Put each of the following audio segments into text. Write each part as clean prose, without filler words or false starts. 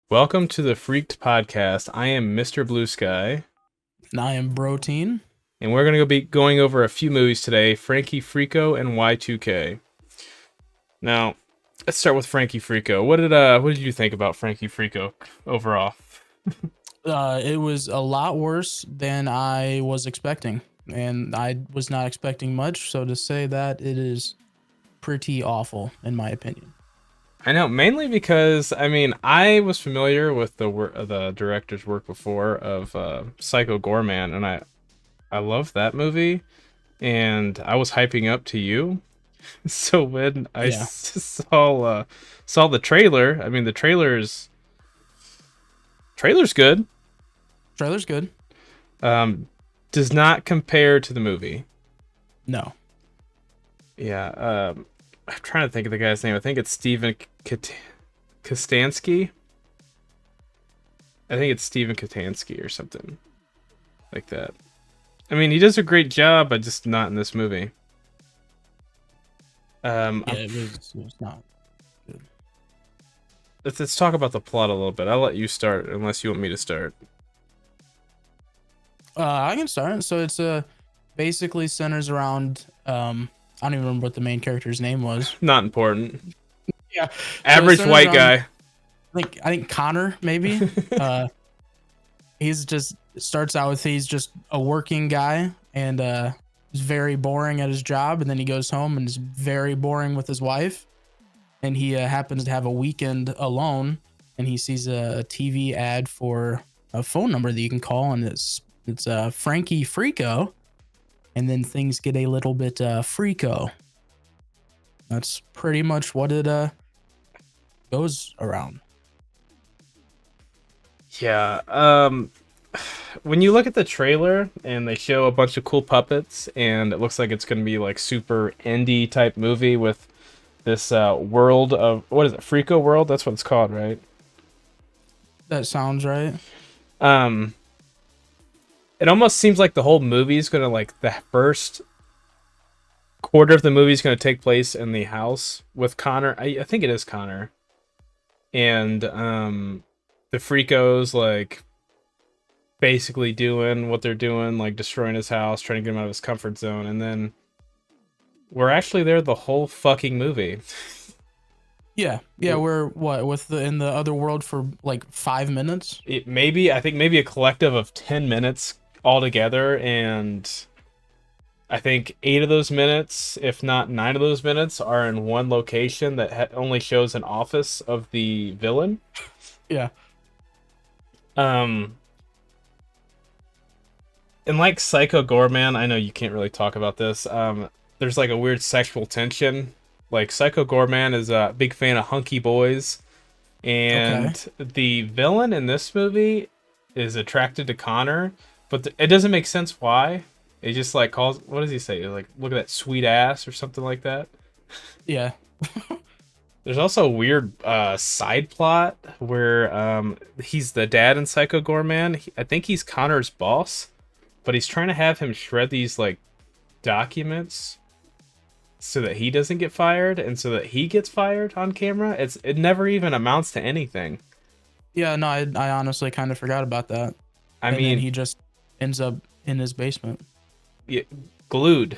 Welcome to the Freaked Podcast. I am Mr. Blue Sky. And I am Brotein. And we're going to be going over a few movies today, Frankie Freako and Y2K. Now, let's start with Frankie Freako. What did you think about Frankie Freako overall? It was a lot worse than I was expecting. And I was not expecting much, so to say that it is pretty awful, in my opinion. I know, mainly because, I was familiar with the director's work before of Psycho Goreman, and I love that movie, and I was hyping up to you. So when I saw the trailer, the trailer's good. Trailer's good. Does not compare to the movie. No. Yeah, I'm trying to think of the guy's name. I think it's Steven Kostansky. I think it's Steven Kostansky or something like that. He does a great job, but just not in this movie. It was not good. Let's talk about the plot a little bit. I'll let you start, unless you want me to start. I can start. So it's basically centers around I don't even remember what the main character's name was. Not important. Yeah. Average white guy. I think Connor, maybe. He's just starts out with he's just a working guy and is very boring at his job, and then he goes home and is very boring with his wife. And he happens to have a weekend alone, and he sees a TV ad for a phone number that you can call, and it's Frankie Freako. And then things get a little bit freako. That's pretty much what it goes around. Yeah. When you look at the trailer and they show a bunch of cool puppets, and it looks like it's going to be like super indie type movie with this world of, what is it, Freako World? That's what it's called, right? That sounds right. It almost seems like the whole movie is gonna, like, the first quarter of the movie is gonna take place in the house with Connor. I think it is Connor, and the Freakos, like, basically doing what they're doing, like destroying his house, trying to get him out of his comfort zone, and then we're actually there the whole fucking movie. Yeah. We're in the other world for like 5 minutes. I think maybe a collective of 10 minutes altogether, and I think 8 of those minutes, if not 9 of those minutes, are in one location that only shows an office of the villain. Yeah. And like Psycho Goreman, I know you can't really talk about this. There's like a weird sexual tension. Like, Psycho Goreman is a big fan of hunky boys, and the villain in this movie is attracted to Connor, but it doesn't make sense why. It just like calls, what does he say? Like, look at that sweet ass or something like that. Yeah. There's also a weird side plot where he's the dad in Psycho Goreman. I think he's Connor's boss, but he's trying to have him shred these like documents so that he doesn't get fired, and so that he gets fired on camera. It never even amounts to anything. Yeah, no, I honestly kind of forgot about that. And then he just ends up in his basement. Yeah, glued.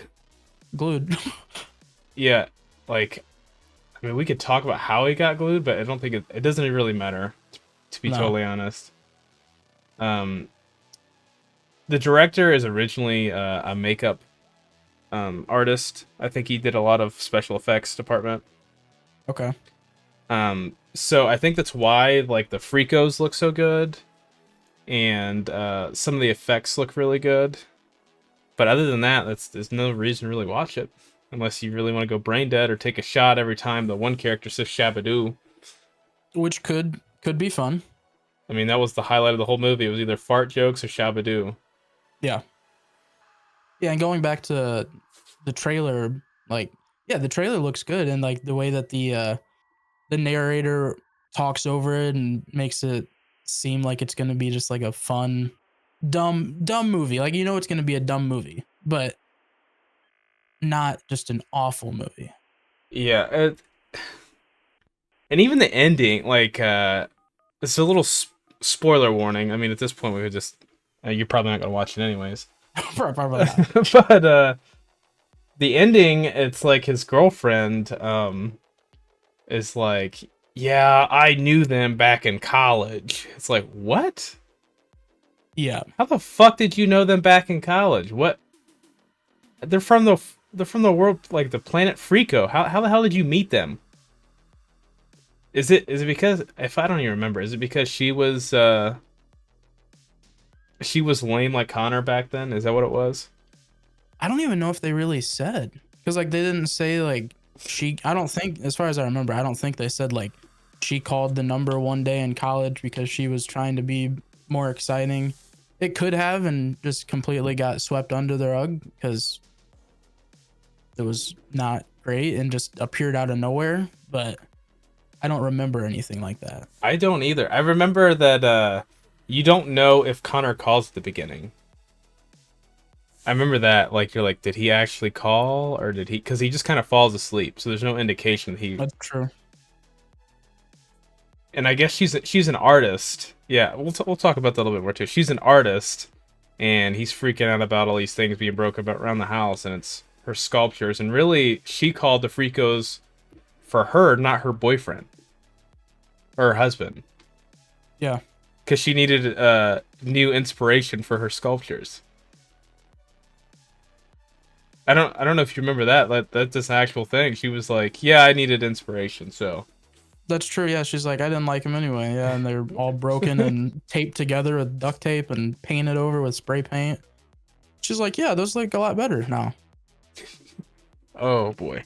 Yeah, like, we could talk about how he got glued, but I don't think it doesn't really matter, to be totally honest. The director is originally a makeup artist. I think he did a lot of special effects department. Okay. So I think that's why like the Freakos look so good, and some of the effects look really good. But other than that, there's no reason to really watch it unless you really want to go brain dead or take a shot every time the one character says Shabadoo. Which could be fun. I mean, that was the highlight of the whole movie. It was either fart jokes or Shabadoo. Yeah. Yeah, and going back to the trailer, like, yeah, the trailer looks good, and like the way that the narrator talks over it and makes it seem like it's gonna be just like a fun, dumb movie. Like, you know, it's gonna be a dumb movie, but not just an awful movie. Yeah, and even the ending, like, it's a little spoiler warning. I mean, at this point, we could just you're probably not gonna watch it anyways. Probably not. But the ending, it's like his girlfriend is like, yeah, I knew them back in college. It's like, what? Yeah. How the fuck did you know them back in college? What? They're from the world, like the planet Freako. How the hell did you meet them? Is it because, if I don't even remember, is it because she was lame like Connor back then? Is that what it was? I don't even know if they really said, because like they didn't say like I don't think, as far as I remember, I don't think they said like she called the number one day in college because she was trying to be more exciting. It could have, and just completely got swept under the rug because it was not great and just appeared out of nowhere. But I don't remember anything like that. I don't either. I remember that you don't know if Connor calls at the beginning. I remember that, like, you're like, did he actually call, or did he? Because he just kind of falls asleep, so there's no indication that he. That's true. And I guess she's an artist. Yeah, we'll talk about that a little bit more too. She's an artist, and he's freaking out about all these things being broken about around the house, and it's her sculptures. And really, she called the Freakos for her, not her boyfriend or her husband. Yeah. Because she needed new inspiration for her sculptures. I don't know if you remember that. That's an actual thing. She was like, "Yeah, I needed inspiration." So That's true. Yeah, she's like, I didn't like him anyway. Yeah, and they're all broken and taped together with duct tape and painted over with spray paint. She's like, yeah, those look a lot better now. oh boy,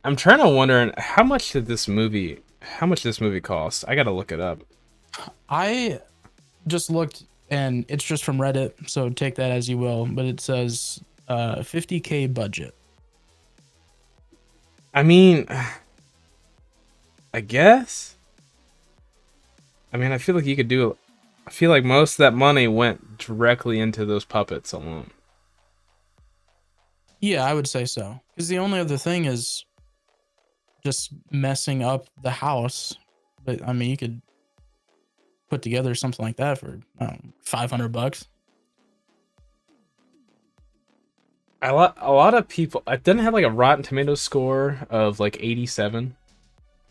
I'm trying to wonder how much this movie cost. I gotta look it up. I just looked, and it's just from Reddit, so take that as you will. But it says $50K budget. I mean, I guess. I mean, I feel like you could do. I feel like most of that money went directly into those puppets alone. Yeah, I would say so. Because the only other thing is just messing up the house. But I mean, you could put together something like that for $500. A lot of people. It doesn't have like a Rotten Tomatoes score of like 87%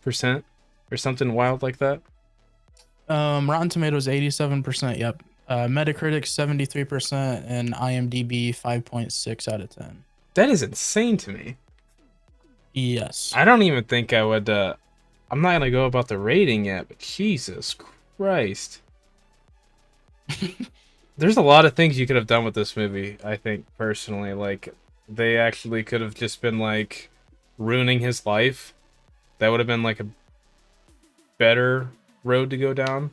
or something wild like that. Rotten Tomatoes 87%. Yep. Metacritic 73% and IMDb 5.6 out of 10. That is insane to me. Yes. I don't even think I would. I'm not gonna go about the rating yet, but Jesus Christ. There's a lot of things you could have done with this movie, I think, personally. Like, they actually could have just been, like, ruining his life. That would have been, like, a better road to go down.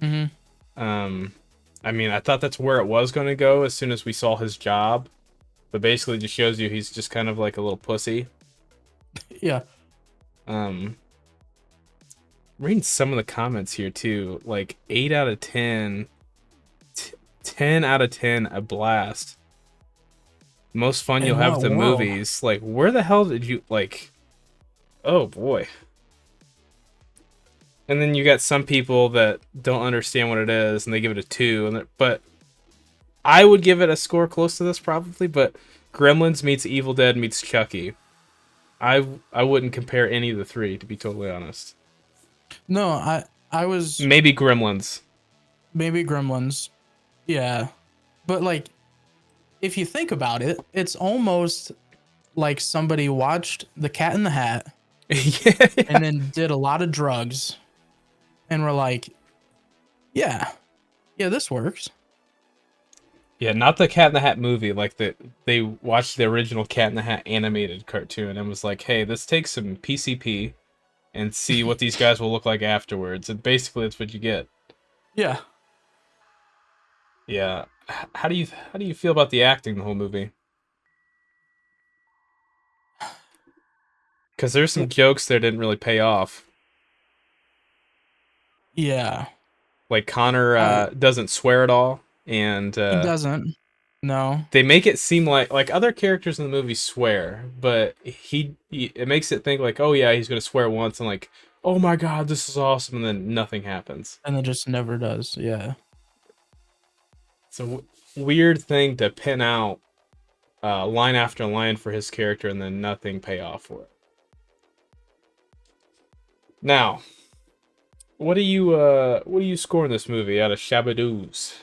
Mm-hmm. I mean, I thought that's where it was going to go as soon as we saw his job. But basically just shows you he's just kind of like a little pussy. Yeah. Reading some of the comments here, too. Like, 8 out of 10... 10 out of 10, a blast. Most fun you'll have at the movies. Like, where the hell did you, like... Oh, boy. And then you got some people that don't understand what it is, and they give it a 2. But I would give it a score close to this, probably, but Gremlins meets Evil Dead meets Chucky. I wouldn't compare any of the three, to be totally honest. No, I was... Maybe Gremlins. Maybe Gremlins. Yeah. But, like, if you think about it, it's almost like somebody watched The Cat in the Hat Yeah, and then did a lot of drugs and were like, yeah, yeah, this works. yeah, not the Cat in the Hat movie. Like they watched the original Cat in the Hat animated cartoon and was like, "Hey, let's take some PCP and see what these guys will look like afterwards." And basically, that's what you get. Yeah. Yeah. How do you feel about the acting the whole movie? Because there's some jokes there didn't really pay off. Yeah. Like Connor I, doesn't swear at all, and he doesn't. No. they make it seem like other characters in the movie swear, but he it makes it think like, oh yeah, he's gonna swear once, and like, oh my god, this is awesome, and then nothing happens. And it just never does. Yeah. It's a weird thing to pin out line after line for his character, and then nothing pay off for it. Now, what do you score in this movie out of Shabadoos?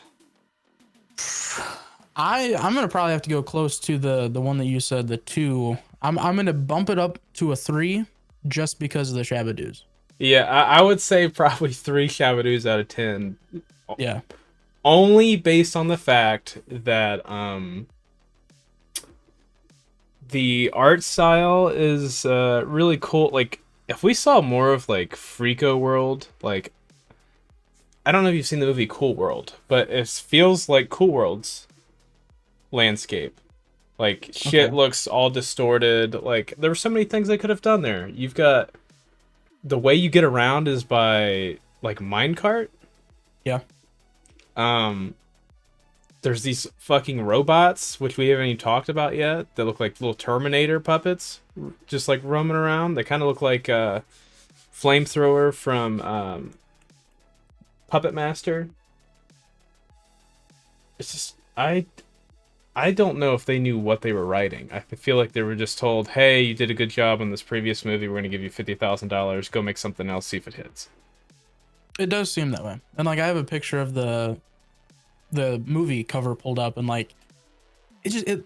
I'm gonna probably have to go close to the one that you said, the 2. I'm gonna bump it up to a 3 just because of the Shabadoos. Yeah, I would say probably 3 Shabadoos out of 10. Yeah. Only based on the fact that the art style is really cool. Like, if we saw more of like Freako World, like, I don't know if you've seen the movie Cool World, but it feels like Cool World's landscape. Like, shit Okay. looks all distorted. Like, there were so many things they could have done there. You've got the way you get around is by like minecart. Yeah. Um, there's these fucking robots which we haven't even talked about yet. That look like little Terminator puppets, just like roaming around. They kind of look like Flamethrower from Puppet Master. It's just I don't know if they knew what they were writing. I feel like they were just told, "Hey, you did a good job on this previous movie. We're gonna give you $50,000. Go make something else. See if it hits." It does seem that way. And like I have a picture of the movie cover pulled up, and like it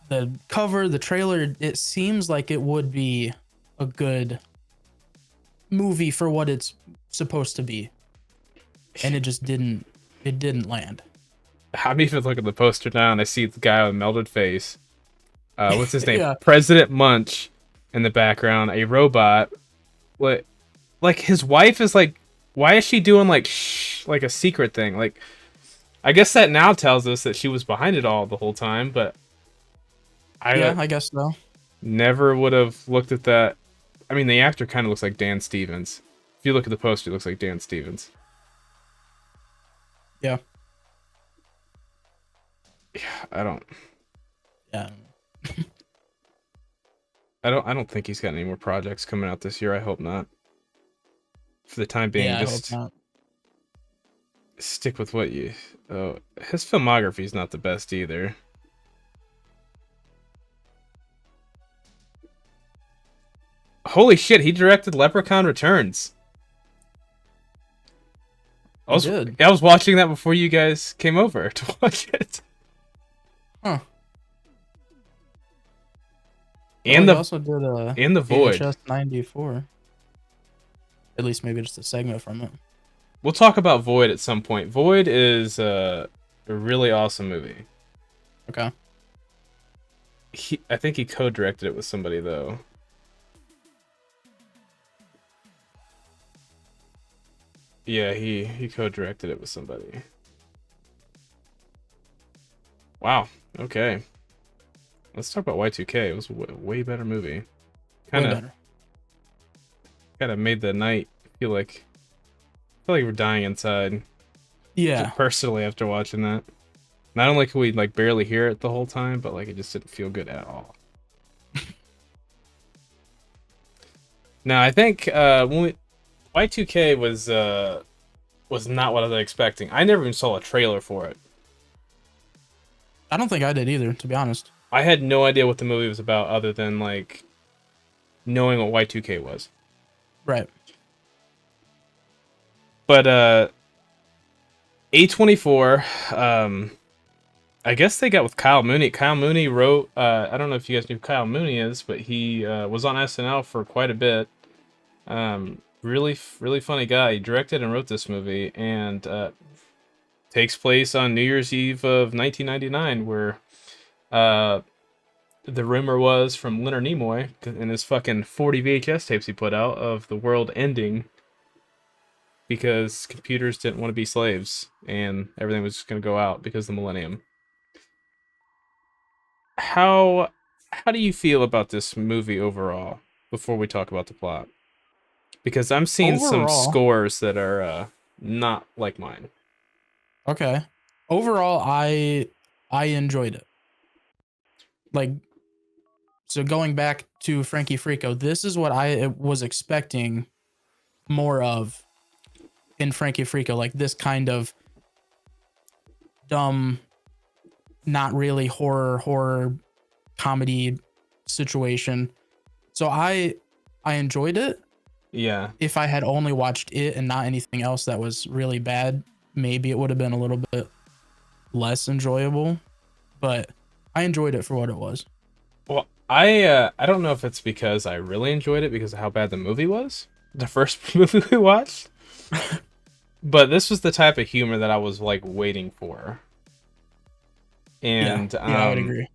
the cover, the trailer, it seems like it would be a good movie for what it's supposed to be. And it didn't land. I'm even looking at the poster now, and I see the guy with a melted face. What's his name? Yeah. President Munch in the background. A robot. What? Like his wife is like. Why is she doing like like a secret thing? Like, I guess that now tells us that she was behind it all the whole time. But I guess so. never would have looked at that. I mean, the actor kind of looks like Dan Stevens. If you look at the poster, it looks like Dan Stevens. Yeah. Yeah, I don't. Yeah. I don't think he's got any more projects coming out this year. I hope not. For the time being, Yeah, I hope just not. stick with what you. Oh, his filmography is not the best either. Holy shit! He directed Leprechaun Returns. He did. I was watching that before you guys came over to watch it. Huh. And he the also did and the Void. VHS 94. At least maybe just a segment from it. We'll talk about Void at some point. Void is a really awesome movie. Okay. I think he co-directed it with somebody though. Yeah, he co-directed it with somebody. Wow. Okay. Let's talk about Y2K. It was a way better movie. Kind of made the night feel like we're dying inside. Yeah. Just personally, after watching that, not only could we like barely hear it the whole time, but like it just didn't feel good at all. Now I think when Y2K was not what I was expecting. I never even saw a trailer for it. I don't think I did either, to be honest. I had no idea what the movie was about other than like knowing what Y2K was. Right. But A24 I guess they got with Kyle Mooney. Kyle Mooney wrote. I don't know if you guys knew who Kyle Mooney is, but he was on SNL for quite a bit. Really funny guy. He directed and wrote this movie, and takes place on New Year's Eve of 1999, where the rumor was from Leonard Nimoy in his fucking 40 VHS tapes he put out of the world ending because computers didn't want to be slaves and everything was just going to go out because of the millennium. How do you feel about this movie overall before we talk about the plot? Because I'm seeing some Overall, scores that are not like mine. okay. Overall, I enjoyed it. Like, so going back to Frankie Freako, this is what I was expecting more of in Frankie Freako, like this kind of dumb, not really horror comedy situation. So I enjoyed it. Yeah. If I had only watched it and not anything else that was really bad, maybe it would have been a little bit less enjoyable, but I enjoyed it for what it was. Well, I don't know if it's because I really enjoyed it because of how bad the movie was, the first movie we watched, but this was the type of humor that I was like waiting for, and Yeah, I would agree.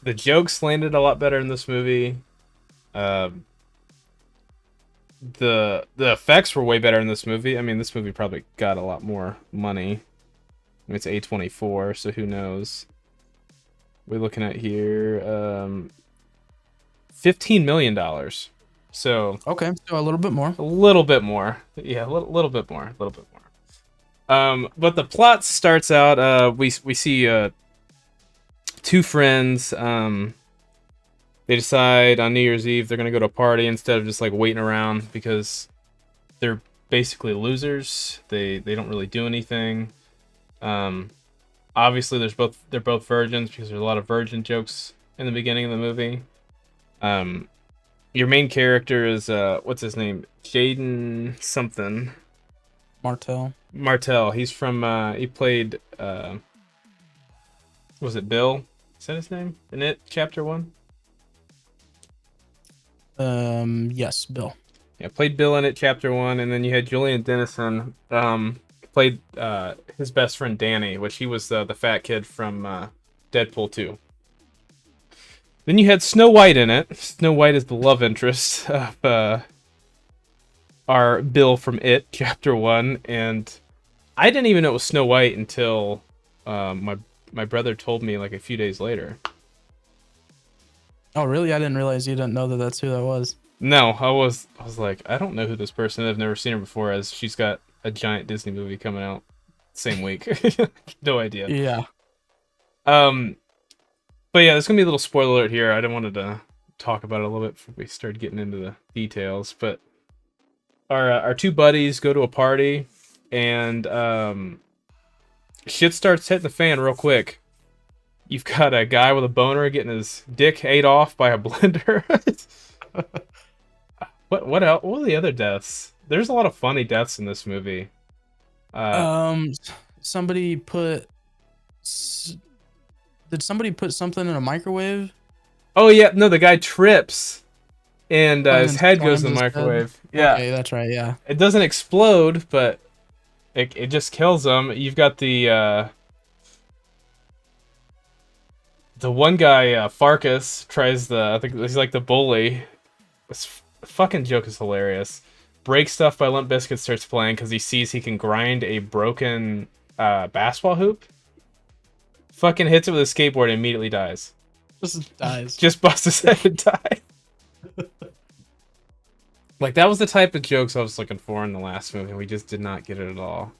the jokes landed a lot better in this movie. Um, the effects were way better in this movie. I mean, this movie probably got a lot more money. I mean, it's A24, so who knows? We're looking at here, $15 million. So Okay, so a little bit more. a little bit more. Yeah, little bit more. A little bit more. But the plot starts out. We see two friends. They decide on New Year's Eve they're gonna go to a party instead of just like waiting around because they're basically losers. They don't really do anything. Obviously, they're both virgins because there's a lot of virgin jokes in the beginning of the movie. Your main character is what's his name? Jaden something. Martell. He's from he played was it Bill? Is that his name? In It Chapter 1? Yes, Bill. Yeah, played Bill in It Chapter 1, and then you had Julian Dennison played his best friend Danny, which he was the fat kid from Deadpool 2. Then you had Snow White in it. Snow White is the love interest of our Bill from It Chapter 1, and I didn't even know it was Snow White until my brother told me like a few days later. Oh, really? I didn't realize you didn't know that that's who that was. No, I was like, I don't know who this person is. I've never seen her before, as she's got a giant Disney movie coming out same week. No idea. Yeah. But yeah, there's gonna be a little spoiler alert here. I didn't wanted to talk about it a little bit before we started getting into the details. But our two buddies go to a party, and shit starts hitting the fan real quick. You've got a guy with a boner getting his dick ate off by a blender. What else? What are the other deaths? There's a lot of funny deaths in this movie. Somebody put. Did somebody put something in a microwave? Oh yeah, no, the guy trips, and his head goes in the slams his head? microwave. Yeah, Okay, that's right. Yeah. it doesn't explode, but it just kills him. You've got the one guy, Farkas, tries I think he's like the bully. This fucking joke is hilarious. Break Stuff by Limp Bizkit starts playing because he sees he can grind a broken basketball hoop. Fucking hits it with a skateboard and immediately dies. Just dies. Just busts his head and dies. Like, that was the type of jokes I was looking for in the last movie. We just did not get it at all.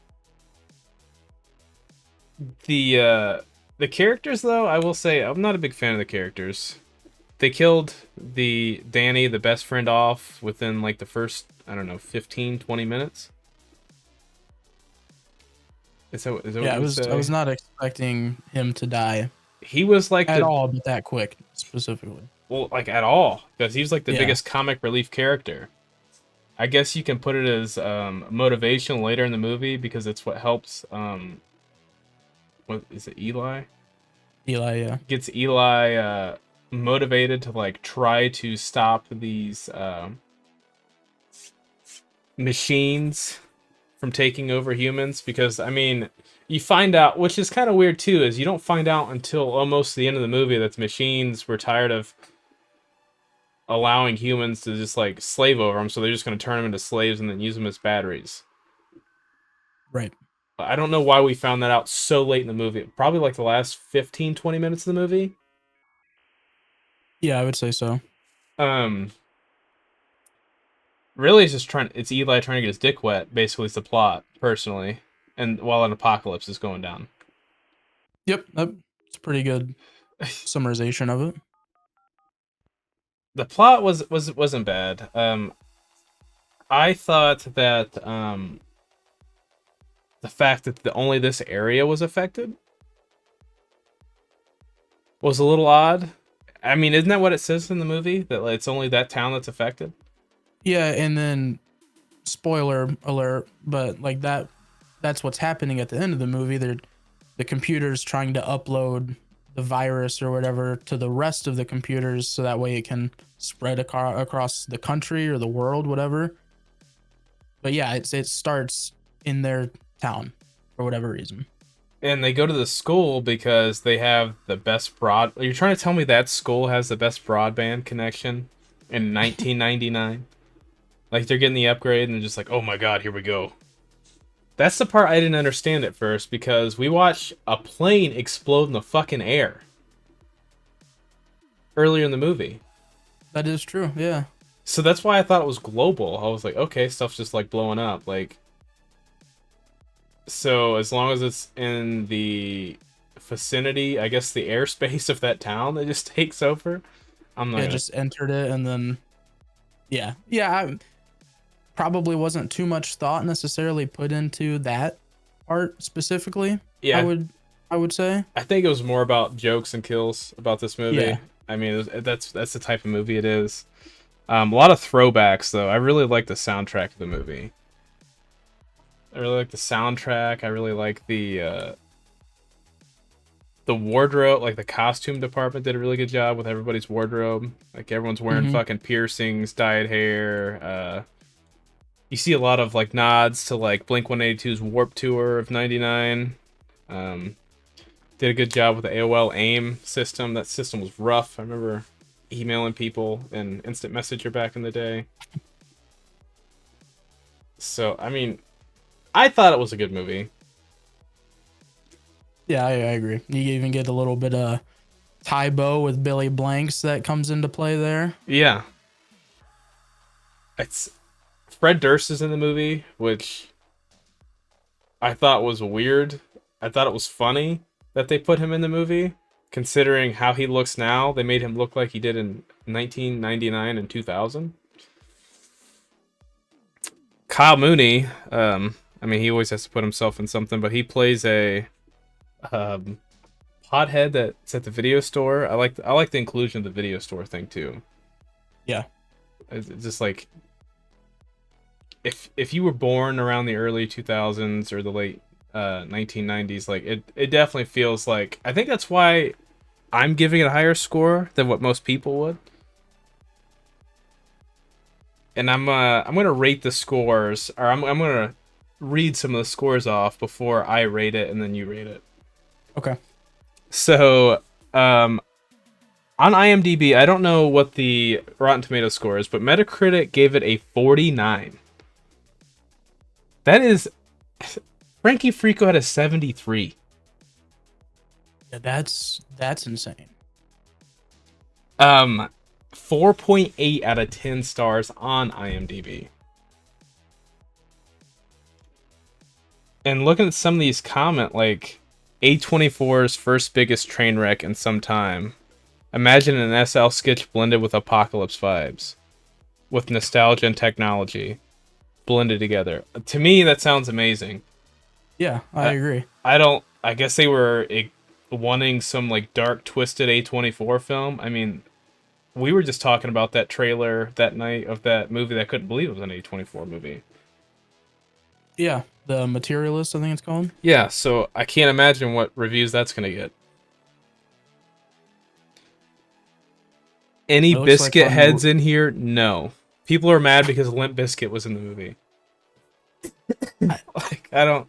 The characters, though, I will say, I'm not a big fan of the characters. They killed the Danny, the best friend, off within, like, the first, I don't know, 15, 20 minutes. Is that Yeah, what you say? I was not expecting him to die He was like at all, but that quick specifically. Well, like at all, because he was like the Yeah. biggest comic relief character. I guess you can put it as motivation later in the movie because it's what helps. What is it, Eli? Eli, yeah. Gets Eli motivated to like try to stop these machines from taking over humans, because I mean, you find out, which is kind of weird too, is you don't find out until almost the end of the movie that the machines were tired of allowing humans to just like slave over them, so they're just going to turn them into slaves and then use them as batteries. Right. I don't know why we found that out so late in the movie. Probably like the last 15-20 minutes of the movie. Yeah, I would say so. Um, really, it's Eli trying to get his dick wet. Basically, it's the plot, personally, and while an apocalypse is going down. Yep, that's a pretty good summarization of it. The plot wasn't bad. I thought that the fact that only this area was affected was a little odd. I mean, isn't that what it says in the movie, that it's only that town that's affected? Yeah, and then spoiler alert, but like that's what's happening at the end of the movie. The computer's trying to upload the virus or whatever to the rest of the computers so that way it can spread across the country or the world, whatever. But yeah, it starts in their town for whatever reason. And they go to the school because they have the best You're trying to tell me that school has the best broadband connection in 1999? Like, they're getting the upgrade and they're just like, oh my god, here we go. That's the part I didn't understand at first, because we watched a plane explode in the fucking air earlier in the movie. That is true, yeah. So that's why I thought it was global. I was like, okay, stuff's just like blowing up. Like, so as long as it's in the vicinity, I guess the airspace of that town that just takes over. I'm not Yeah, gonna... just entered it and then yeah. I probably wasn't too much thought necessarily put into that part specifically. Yeah, I would say. I think it was more about jokes and kills about this movie. Yeah. I mean, that's the type of movie it is. A lot of throwbacks, though. I really like the soundtrack of the movie. I really like the soundtrack. I really like the wardrobe. Like, the costume department did a really good job with everybody's wardrobe. Like, everyone's wearing fucking piercings, dyed hair. You see a lot of like nods to like Blink-182's Warped Tour of '99. Did a good job with the AOL AIM system. That system was rough. I remember emailing people in Instant Messenger back in the day. So, I mean, I thought it was a good movie. Yeah, I agree. You even get a little bit of Tybo with Billy Blanks that comes into play there. Yeah. It's Fred Durst is in the movie, which I thought was weird. I thought it was funny that they put him in the movie, considering how he looks now. They made him look like he did in 1999 and 2000. Kyle Mooney, I mean, he always has to put himself in something, but he plays a pothead that's at the video store. I like the inclusion of the video store thing too. Yeah. It's just like, if you were born around the early 2000s or the late 1990s, like it definitely feels like, I think that's why I'm giving it a higher score than what most people would. And I'm gonna rate the scores, or I'm gonna read some of the scores off before I rate it and then you rate it. Okay. So on IMDb, I don't know what the Rotten Tomatoes score is, but Metacritic gave it a 49. That is... Frankie Freako had a 73. Yeah, that's insane. 4.8 out of 10 stars on IMDb. And looking at some of these like A24's first biggest train wreck in some time. Imagine an SL sketch blended with apocalypse vibes, with nostalgia and technology blended together. To me, that sounds amazing. Yeah, I agree. I guess they were wanting some like dark, twisted A24 film. I mean, we were just talking about that trailer that night of that movie that I couldn't believe it was an A24 movie. Yeah, The Materialist, I think it's called. Yeah, so I can't imagine what reviews that's gonna get. Any It looks like Biscuit fun. heads in here? No. People are mad because Limp Biscuit was in the movie. Like, I don't.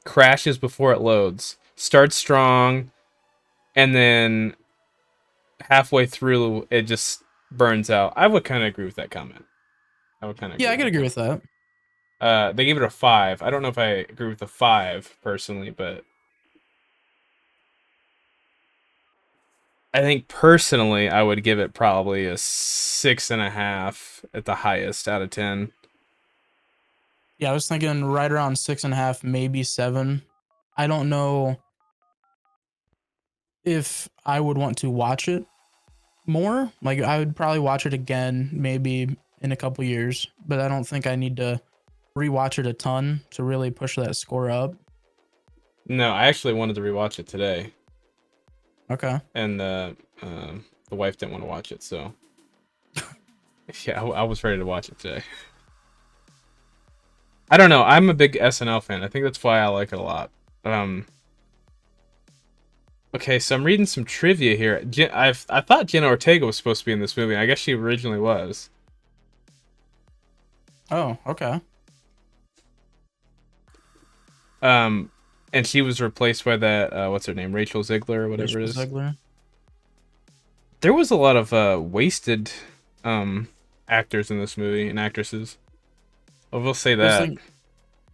Crashes before it loads. Starts strong, and then halfway through, it just burns out. I would kind of agree with that comment. I would kind of Yeah, agree I with could that agree comment. with that. They gave it a 5. I don't know if I agree with the 5 personally, but I think personally I would give it probably a 6.5 at the highest out of 10. Yeah, I was thinking right around 6.5, maybe 7. I don't know if I would want to watch it more. Like I would probably watch it again, maybe in a couple years, but I don't think I need to rewatch it a ton to really push that score up. No, I actually wanted to rewatch it today, Okay. and the wife didn't want to watch it, so yeah, I was ready to watch it today. I don't know. I'm a big SNL fan. I think that's why I like it a lot. Um, okay, so I'm reading some trivia here. I thought Jenna Ortega was supposed to be in this movie. I guess she originally was. Oh, okay. Um, and she was replaced by that what's her name, Rachel Ziegler or whatever it Rachel is. Zegler. There was a lot of wasted um actors in this movie and actresses. I will say I was that. thinking,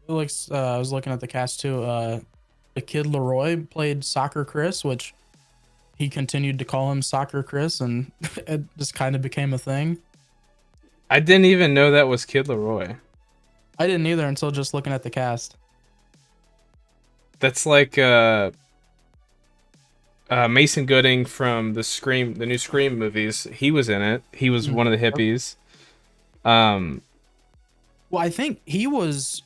it looks. I was looking at the cast too. The kid Leroy played Soccer Chris, which he continued to call him Soccer Chris, and it just kind of became a thing. I didn't even know that was Kid Leroy. I didn't either until just looking at the cast. That's like Mason Gooding from the new Scream movies. He was in it. He was Mm. one of the Yep. hippies. Um, Well, I think he was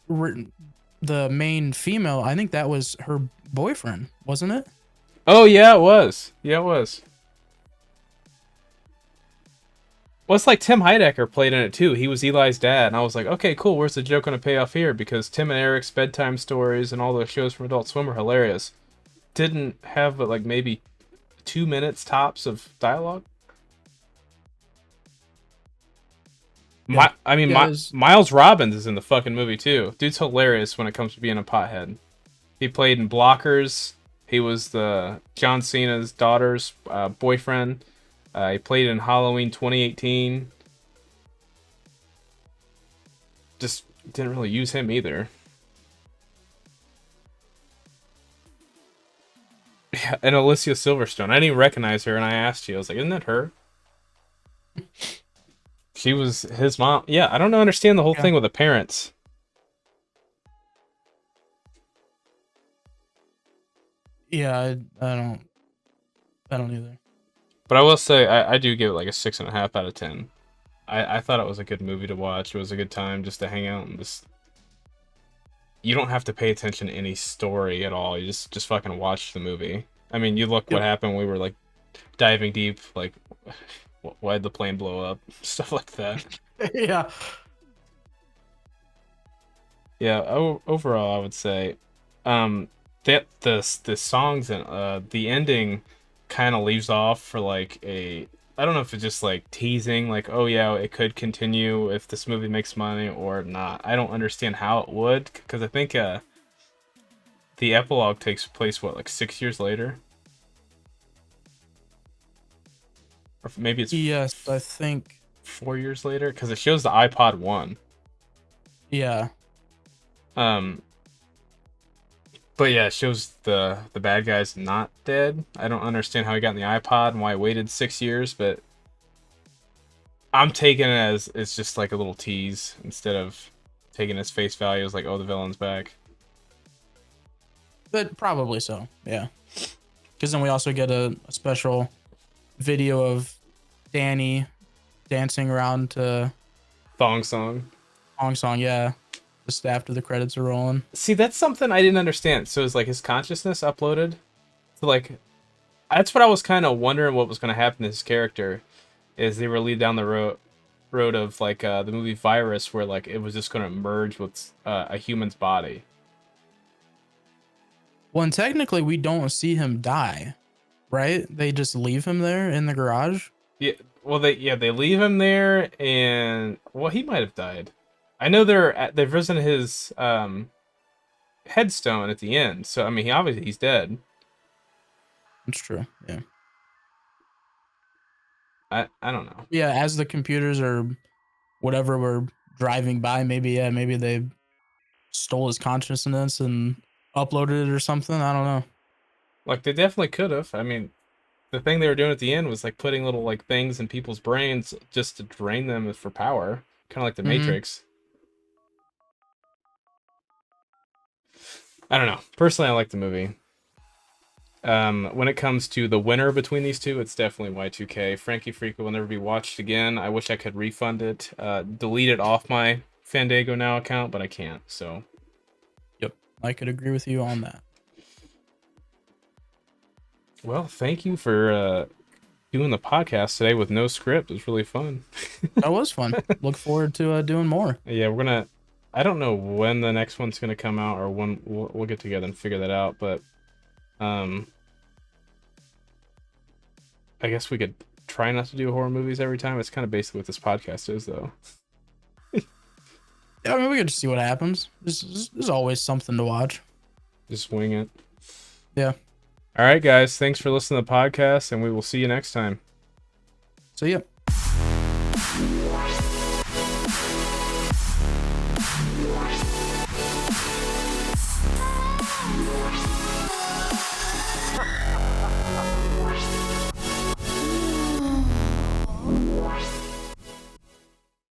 the main female. I think that was her boyfriend, wasn't it? oh yeah, it was. Yeah, it was. Well, it's like Tim Heidecker played in it too. He was Eli's dad, and I was like, okay, cool. Where's the joke gonna pay off here? Because Tim and Eric's bedtime stories and all those shows from Adult Swim are hilarious. Didn't have but like maybe 2 minutes tops of dialogue. Yeah. Yeah. Miles Robbins is in the fucking movie too. Dude's hilarious when it comes to being a pothead. He played in Blockers. He was the John Cena's daughter's boyfriend. He played in Halloween 2018. Just didn't really use him either. Yeah, and Alicia Silverstone. I didn't even recognize her, and I asked you. I was like, "Isn't that her?" She was his mom. Yeah, I don't understand the whole Yeah. thing with the parents. Yeah. I don't. I don't either. But I will say, I do give it like a 6.5 out of 10. I thought it was a good movie to watch. It was a good time just to hang out and just. You don't have to pay attention to any story at all. You just fucking watch the movie. I mean, you look what Yep. happened. We were like diving deep. Like, why'd the plane blow up? Stuff like that. Yeah. Yeah. Overall, I would say, that the songs and the ending kind of leaves off for like a. I don't know if it's just like teasing, like, oh yeah, it could continue if this movie makes money or not. I don't understand how it would, because I think the epilogue takes place what, like 6 years later, or maybe it's Yes, I think. 4 years later, because it shows the iPod 1. Yeah. Um, but yeah, it shows the bad guy's not dead. I don't understand how he got in the iPod and why he waited 6 years, but I'm taking it as it's just like a little tease instead of taking its face value as like, oh, the villain's back. But probably so. Yeah. Because then we also get a special video of Danny dancing around to Thong song. Hong Song. Yeah. Just after the credits are rolling. See, that's something I didn't understand. So is like his consciousness uploaded? So like, that's what I was kind of wondering what was going to happen to his character. Is they were lead down the road of like the movie Virus, where like it was just going to merge with a human's body. Well, and technically, we don't see him die. right? They just leave him there in the garage. Yeah, well, they leave him there, and well, he might have died. I know they've risen his headstone at the end, so I mean, he's dead. That's true. Yeah. I don't know. Yeah, as the computers or whatever were driving by, maybe they stole his consciousness and uploaded it or something. I don't know. Like they definitely could have. I mean, the thing they were doing at the end was like putting little like things in people's brains just to drain them for power, kind of like the Mm-hmm. Matrix. I don't know. Personally, I like the movie. When it comes to the winner between these two, it's definitely Y2K. Frankie Freako will never be watched again. I wish I could refund it, delete it off my Fandango Now account, but I can't. So, Yep, I could agree with you on that. well, thank you for doing the podcast today with no script. It was really fun. That was fun. Look forward to doing more. Yeah, we're gonna. I don't know when the next one's gonna come out or when we'll get together and figure that out, but I guess we could try not to do horror movies every time. It's kind of basically what this podcast is, though. Yeah, I mean, we could just see what happens. There's always something to watch. Just wing it. Yeah. All right, guys. Thanks for listening to the podcast, and we will see you next time. So, yeah.